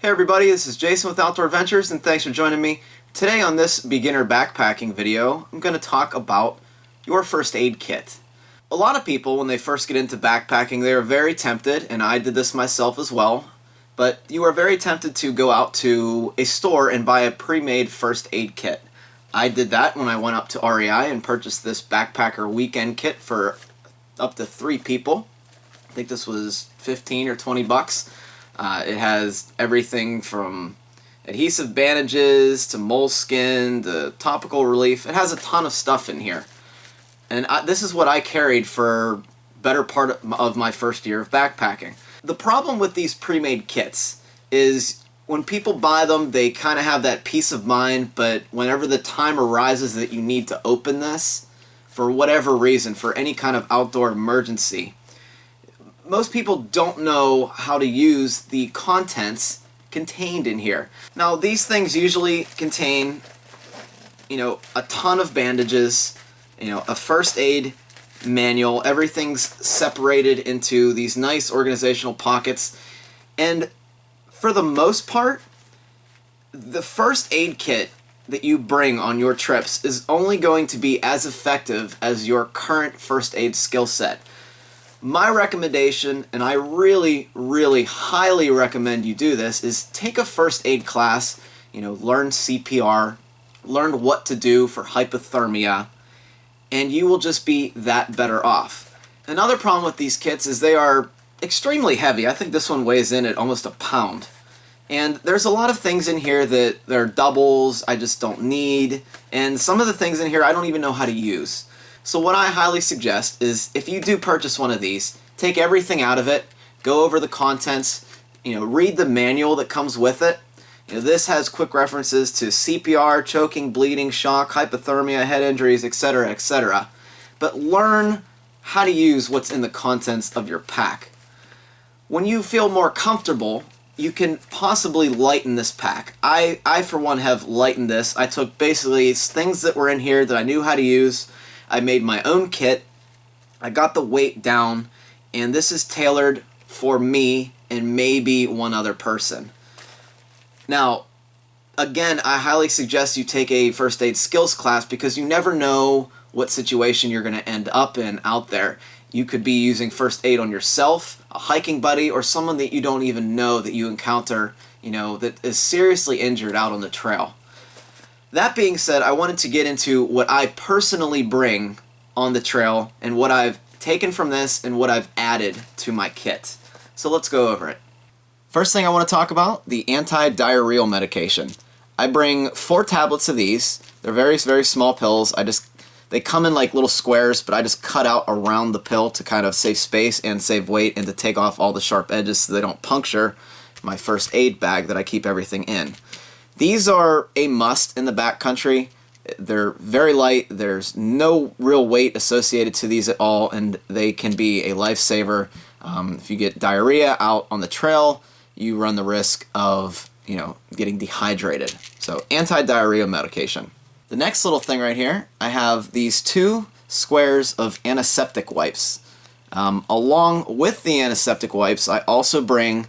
Hey everybody, this is Jason with Outdoor Adventures and thanks for joining me. Today on this beginner backpacking video, I'm going to talk about your first aid kit. A lot of people, when they first get into backpacking, they are very tempted, and I did this myself as well, but you are very tempted to go out to a store and buy a pre-made first aid kit. I did that when I went up to REI and purchased this backpacker weekend kit for up to 3 people. I think this was 15 or 20 bucks. It has everything from adhesive bandages to moleskin to topical relief. It has a ton of stuff in here. And this is what I carried for better part of my first year of backpacking. The problem with these pre-made kits is when people buy them, they kind of have that peace of mind, but whenever the time arises that you need to open this, for whatever reason, for any kind of outdoor emergency, most people don't know how to use the contents contained in here. Now, these things usually contain, a ton of bandages, a first aid manual. Everything's separated into these nice organizational pockets. And for the most part, the first aid kit that you bring on your trips is only going to be as effective as your current first aid skill set. My recommendation, and I really, really highly recommend you do this, is take a first aid class, learn CPR, learn what to do for hypothermia, and you will just be that better off. Another problem with these kits is they are extremely heavy. I think this one weighs in at almost a pound. And there's a lot of things in here that they're doubles, I just don't need, and some of the things in here I don't even know how to use. So what I highly suggest is if you do purchase one of these, take everything out of it, go over the contents, read the manual that comes with it. This has quick references to CPR, choking, bleeding, shock, hypothermia, head injuries, etc., etc. But learn how to use what's in the contents of your pack. When you feel more comfortable, you can possibly lighten this pack. I for one have lightened this. I took basically things that were in here that I knew how to use. I made my own kit, I got the weight down, and this is tailored for me and maybe one other person. Now, again, I highly suggest you take a first aid skills class because you never know what situation you're going to end up in out there. You could be using first aid on yourself, a hiking buddy, or someone that you don't even know that you encounter, that is seriously injured out on the trail. That being said, I wanted to get into what I personally bring on the trail and what I've taken from this and what I've added to my kit. So let's go over it. First thing I want to talk about, the anti-diarrheal medication. I bring 4 tablets of these. They're very, very small pills. They come in like little squares, but I just cut out around the pill to kind of save space and save weight and to take off all the sharp edges so they don't puncture my first aid bag that I keep everything in. These are a must in the backcountry. They're very light, there's no real weight associated to these at all, and they can be a lifesaver. If you get diarrhea out on the trail, you run the risk of, getting dehydrated. So, anti-diarrhea medication. The next little thing right here, I have these 2 squares of antiseptic wipes. Along with the antiseptic wipes, I also bring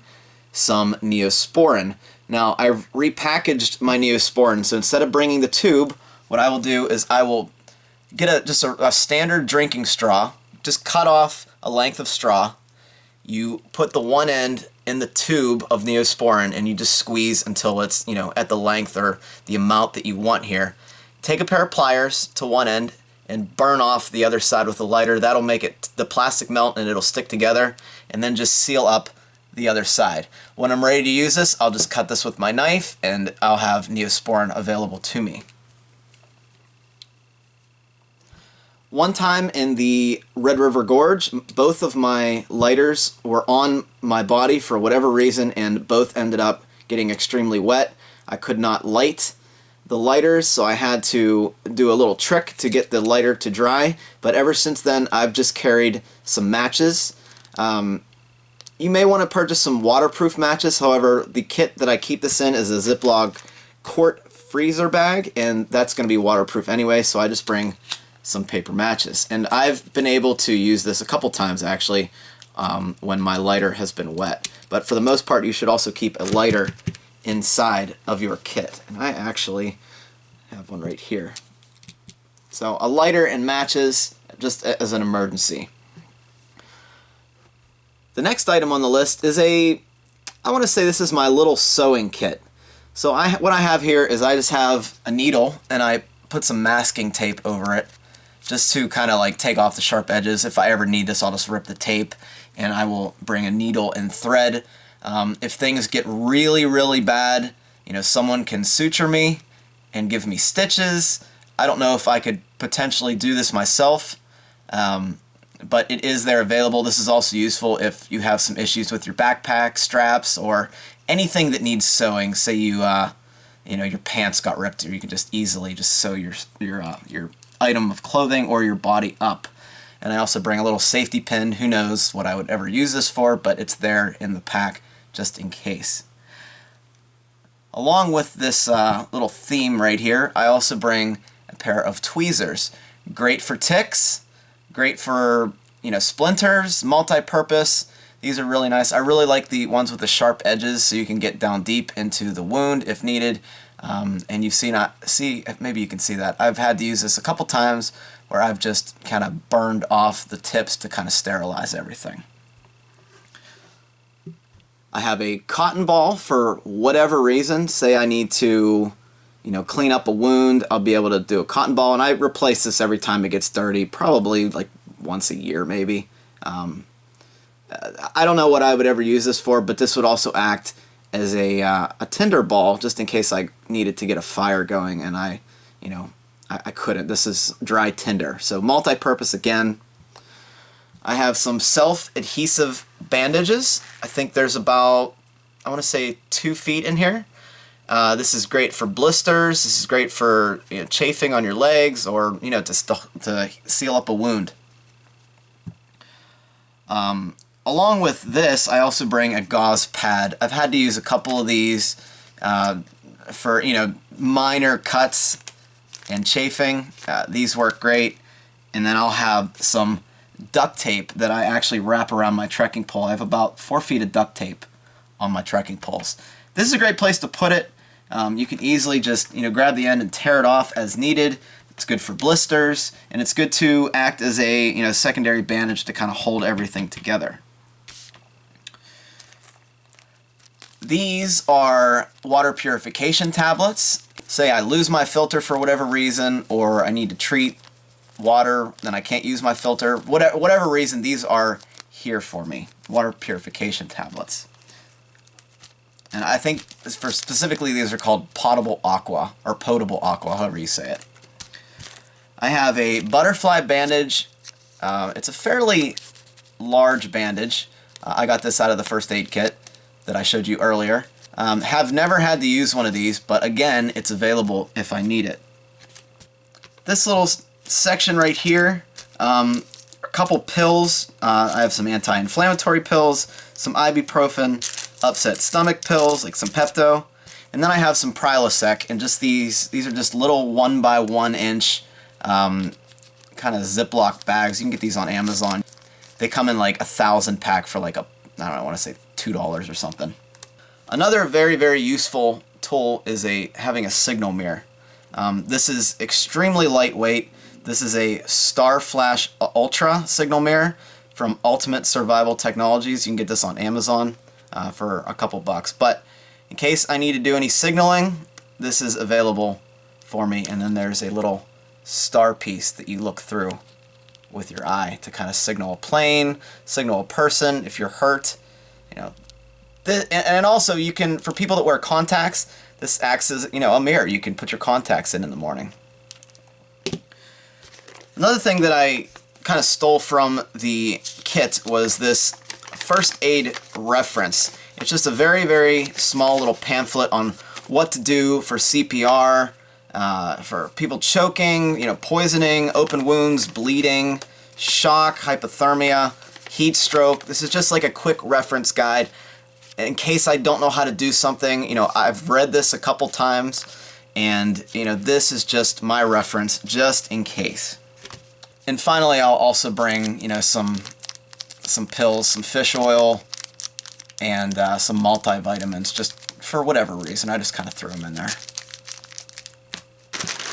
some Neosporin. Now, I've repackaged my Neosporin, so instead of bringing the tube, what I will do is I will get just a standard drinking straw, just cut off a length of straw, you put the one end in the tube of Neosporin, and you just squeeze until it's, at the length or the amount that you want here. Take a pair of pliers to one end and burn off the other side with a lighter. That'll make the plastic melt and it'll stick together, and then just seal up the other side. When I'm ready to use this, I'll just cut this with my knife and I'll have Neosporin available to me. One time in the Red River Gorge, both of my lighters were on my body for whatever reason, and both ended up getting extremely wet. I could not light the lighters, so I had to do a little trick to get the lighter to dry, but ever since then I've just carried some matches. You may want to purchase some waterproof matches. However, the kit that I keep this in is a Ziploc quart freezer bag, and that's going to be waterproof anyway, so I just bring some paper matches. And I've been able to use this a couple times actually when my lighter has been wet. But for the most part, you should also keep a lighter inside of your kit. And I actually have one right here. So a lighter and matches, just as an emergency. The next item on the list is I want to say this is my little sewing kit. So what I have here is I just have a needle and I put some masking tape over it just to kind of like take off the sharp edges. If I ever need this, I'll just rip the tape and I will bring a needle and thread. If things get really, really bad, someone can suture me and give me stitches. I don't know if I could potentially do this myself, but it is there available. This is also useful if you have some issues with your backpack straps or anything that needs sewing. Say your pants got ripped, or you can just easily sew your item of clothing or your body up. And I also bring a little safety pin. Who knows what I would ever use this for, but it's there in the pack just in case. Along with this little theme right here, I also bring a pair of tweezers. Great for ticks, great for splinters, multi-purpose. These are really nice. I really like the ones with the sharp edges, so you can get down deep into the wound if needed. And maybe you can see that. I've had to use this a couple times where I've just kind of burned off the tips to kind of sterilize everything. I have a cotton ball for whatever reason. Say I need to clean up a wound, I'll be able to do a cotton ball, and I replace this every time it gets dirty, probably like once a year maybe. I don't know what I would ever use this for, but this would also act as a tinder ball just in case I needed to get a fire going and I couldn't. This is dry tinder, so multi-purpose again. I have some self-adhesive bandages. I think there's about, I want to say 2 feet in here. This is great for blisters. This is great for chafing on your legs or to seal up a wound. Along with this, I also bring a gauze pad. I've had to use a couple of these for minor cuts and chafing. These work great. And then I'll have some duct tape that I actually wrap around my trekking pole. I have about 4 feet of duct tape on my trekking poles. This is a great place to put it. You can easily just grab the end and tear it off as needed. It's good for blisters, and it's good to act as a secondary bandage to kind of hold everything together. These are water purification tablets. Say I lose my filter for whatever reason, or I need to treat water, then I can't use my filter. Whatever reason, these are here for me. Water purification tablets. And I think specifically these are called potable aqua, or potable aqua, however you say it. I have a butterfly bandage. It's a fairly large bandage. I got this out of the first aid kit that I showed you earlier. Have never had to use one of these, but again, it's available if I need it. This little section right here, a couple pills. I have some anti-inflammatory pills, some ibuprofen, upset stomach pills, like some Pepto, and then I have some Prilosec, and just these are just little 1 by 1 inch kind of Ziploc bags. You can get these on Amazon. They come in like 1,000 pack for like I want to say $2 or something. Another very, very useful tool is having a signal mirror. This is extremely lightweight. This is a Star Flash Ultra signal mirror from Ultimate Survival Technologies. You can get this on Amazon for a couple bucks. But in case I need to do any signaling, this is available for me. And then there's a little star piece that you look through with your eye to kind of signal a plane, signal a person if you're hurt. And also you can, for people that wear contacts, this acts as a mirror. You can put your contacts in the morning. Another thing that I kind of stole from the kit was this first aid reference. It's just a very, very small little pamphlet on what to do for CPR, for people choking, poisoning, open wounds, bleeding, shock, hypothermia, heat stroke. This is just like a quick reference guide in case I don't know how to do something. I've read this a couple times, and this is just my reference just in case. And finally, I'll also bring some pills, some fish oil, and some multivitamins just for whatever reason. I just kind of threw them in there.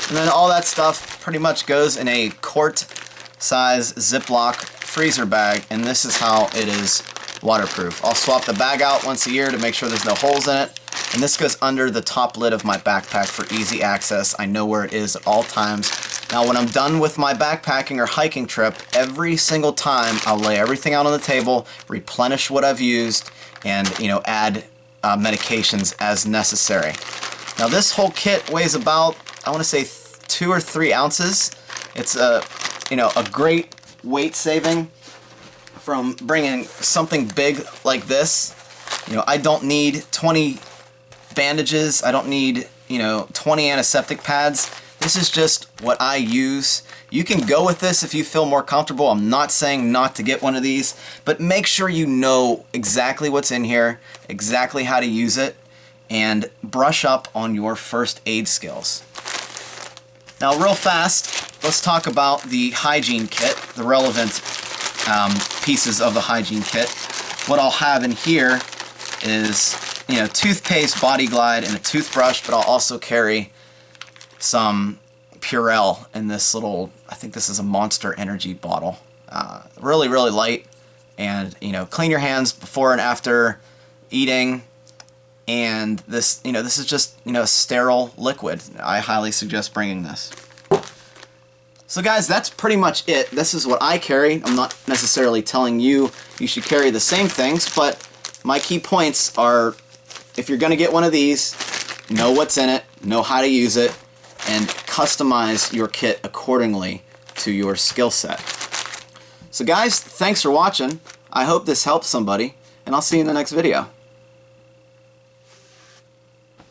And then all that stuff pretty much goes in a quart-size Ziploc freezer bag, and this is how it is waterproof. I'll swap the bag out once a year to make sure there's no holes in it, and this goes under the top lid of my backpack for easy access. I know where it is at all times. Now when I'm done with my backpacking or hiking trip, every single time I'll lay everything out on the table, replenish what I've used, and add medications as necessary. Now this whole kit weighs about, I want to say 2 or 3 ounces. It's a great weight saving from bringing something big like this. I don't need 20 bandages. I don't need 20 antiseptic pads. This is just what I use. You can go with this if you feel more comfortable. I'm not saying not to get one of these, but make sure you know exactly what's in here, exactly how to use it, and brush up on your first aid skills. Now real fast, let's talk about the hygiene kit, the relevant pieces of the hygiene kit. What I'll have in here is toothpaste, Body Glide, and a toothbrush, but I'll also carry some Purell in this little, I think this is a Monster Energy bottle. Really, really light, and clean your hands before and after eating. And this, this is just a sterile liquid. I highly suggest bringing this. So guys, that's pretty much it. This is what I carry. I'm not necessarily telling you should carry the same things, but my key points are, if you're going to get one of these, know what's in it, know how to use it, and customize your kit accordingly to your skill set. So guys, thanks for watching. I hope this helps somebody, and I'll see you in the next video.